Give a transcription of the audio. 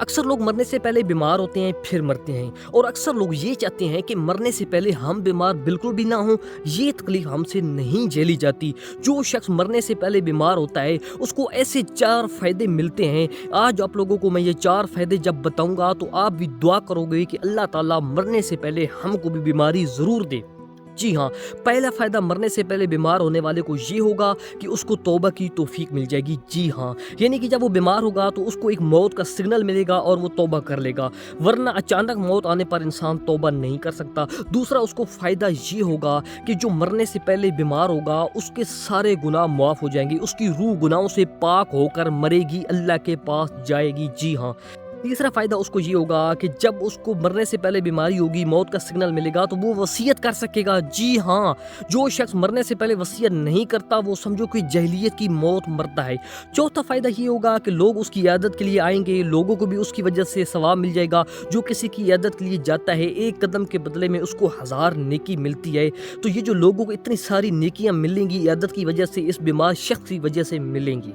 अक्सर लोग मरने से पहले बीमार होते हैं फिर मरते हैं, और अक्सर लोग ये चाहते हैं कि मरने से पहले हम बीमार बिल्कुल भी ना हों। ये तकलीफ हमसे नहीं झेली जाती। जो शख्स मरने से पहले बीमार होता है उसको ऐसे 4 फ़ायदे मिलते हैं। आज आप लोगों को मैं ये 4 फ़ायदे जब बताऊंगा तो आप भी दुआ करोगे कि अल्लाह ताला मरने से पहले हमको भी बीमारी ज़रूर दे। जी हाँ, पहला फ़ायदा मरने से पहले बीमार होने वाले को ये होगा कि उसको तौबा की तौफीक मिल जाएगी। जी हाँ, यानी कि जब वो बीमार होगा तो उसको एक मौत का सिग्नल मिलेगा और वो तौबा कर लेगा, वरना अचानक मौत आने पर इंसान तौबा नहीं कर सकता। दूसरा उसको फ़ायदा ये होगा कि जो मरने से पहले बीमार होगा उसके सारे गुनाह माफ़ हो जाएंगे, उसकी रूह गुनाहों से पाक होकर मरेगी, अल्लाह के पास जाएगी। जी हाँ, तीसरा फ़ायदा उसको ये होगा कि जब उसको मरने से पहले बीमारी होगी, मौत का सिग्नल मिलेगा तो वो वसीयत कर सकेगा। जी हाँ, जो शख्स मरने से पहले वसीयत नहीं करता वो समझो कि जहलियत की मौत मरता है। चौथा फ़ायदा ये होगा कि लोग उसकी इयादत के लिए आएंगे, लोगों को भी उसकी वजह से सवाब मिल जाएगा। जो किसी की इयादत के लिए जाता है एक कदम के बदले में उसको 1000 नेकी मिलती है। तो ये जो लोगों को इतनी सारी नेकियां मिलेंगी इयादत की वजह से, इस बीमार शख्स की वजह से मिलेंगी।